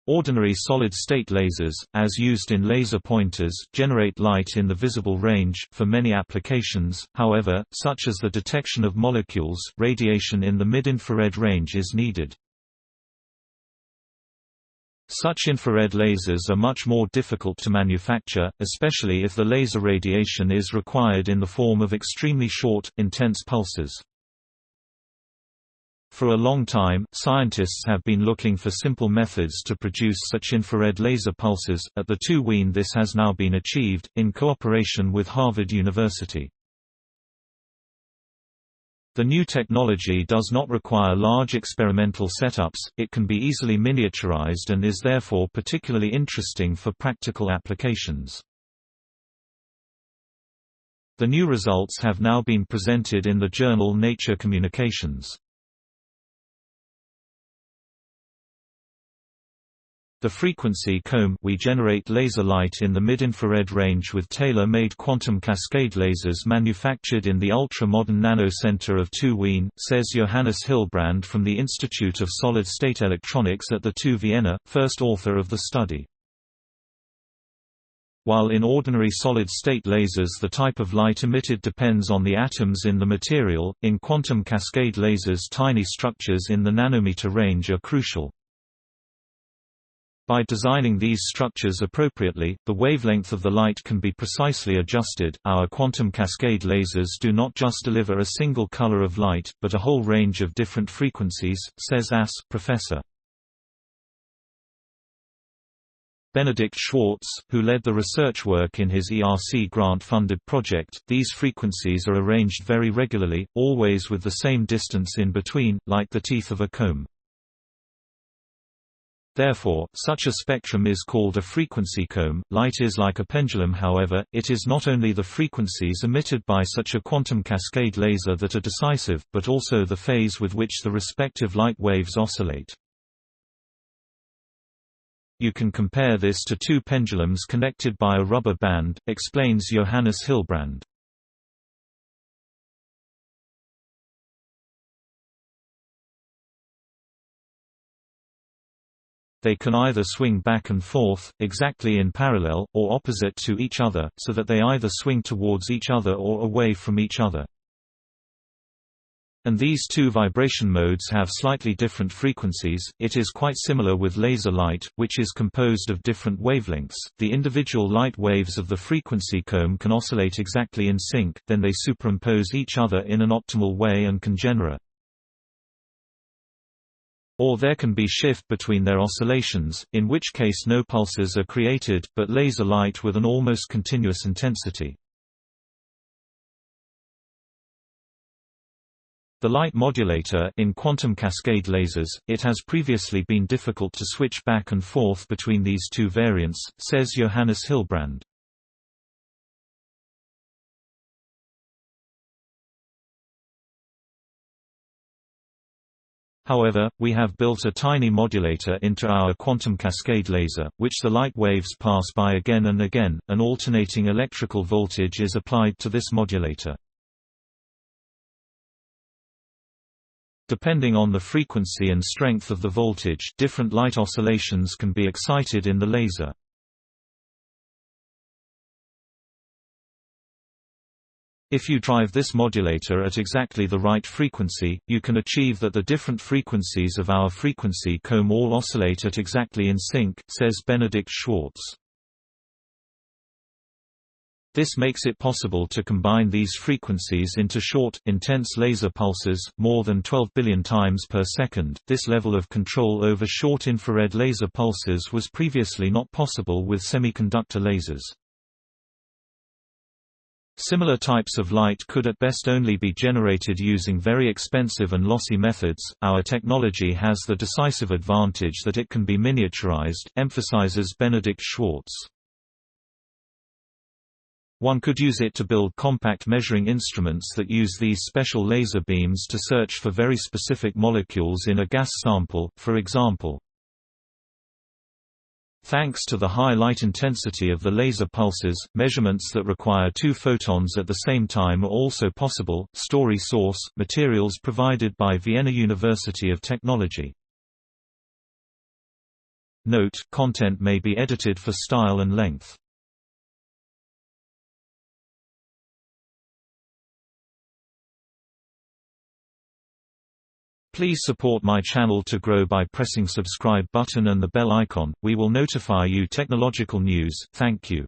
Ordinary solid-state lasers, as used in laser pointers, generate light in the visible range. For many applications, however, such as the detection of molecules, radiation in the mid-infrared range is needed. Such infrared lasers are much more difficult to manufacture, especially if the laser radiation is required in the form of extremely short, intense pulses. For a long time, scientists have been looking for simple methods to produce such infrared laser pulses. At the TU Wien, this has now been achieved, in cooperation with Harvard University. The new technology does not require large experimental setups, it can be easily miniaturized and is therefore particularly interesting for practical applications. The new results have now been presented in the journal Nature Communications. The frequency comb. We generate laser light in the mid-infrared range with tailor-made quantum cascade lasers manufactured in the ultra-modern Nano-Center of TU Wien, says Johannes Hillbrand from the Institute of Solid-State Electronics at the TU Vienna, first author of the study. While in ordinary solid-state lasers the type of light emitted depends on the atoms in the material, in quantum cascade lasers tiny structures in the nanometer range are crucial. By designing these structures appropriately, the wavelength of the light can be precisely adjusted. Our quantum cascade lasers do not just deliver a single color of light, but a whole range of different frequencies, says Professor Benedikt Schwarz, who led the research work in his ERC grant-funded project. These frequencies are arranged very regularly, always with the same distance in between, like the teeth of a comb. Therefore, such a spectrum is called a frequency comb. Light is like a pendulum, however, it is not only the frequencies emitted by such a quantum cascade laser that are decisive, but also the phase with which the respective light waves oscillate. You can compare this to two pendulums connected by a rubber band, explains Johannes Hillbrand. They can either swing back and forth, exactly in parallel, or opposite to each other, so that they either swing towards each other or away from each other. And these two vibration modes have slightly different frequencies. It is quite similar with laser light, which is composed of different wavelengths. The individual light waves of the frequency comb can oscillate exactly in sync, then they superimpose each other in an optimal way and can generate. Or there can be shift between their oscillations, in which case no pulses are created, but laser light with an almost continuous intensity. The light modulator in quantum cascade lasers, it has previously been difficult to switch back and forth between these two variants, says Johannes Hillbrand. However, we have built a tiny modulator into our quantum cascade laser, which the light waves pass by again and again. An alternating electrical voltage is applied to this modulator. Depending on the frequency and strength of the voltage, different light oscillations can be excited in the laser. If you drive this modulator at exactly the right frequency, you can achieve that the different frequencies of our frequency comb all oscillate at exactly in sync, says Benedikt Schwarz. This makes it possible to combine these frequencies into short, intense laser pulses, more than 12 billion times per second. This level of control over short infrared laser pulses was previously not possible with semiconductor lasers. Similar types of light could at best only be generated using very expensive and lossy methods. Our technology has the decisive advantage that it can be miniaturized, emphasizes Benedikt Schwarz. One could use it to build compact measuring instruments that use these special laser beams to search for very specific molecules in a gas sample, for example. Thanks to the high light intensity of the laser pulses, measurements that require two photons at the same time are also possible. Story source: materials provided by Vienna University of Technology. Note: content may be edited for style and length. Please support my channel to grow by pressing subscribe button and the bell icon. We will notify you technological news. Thank you.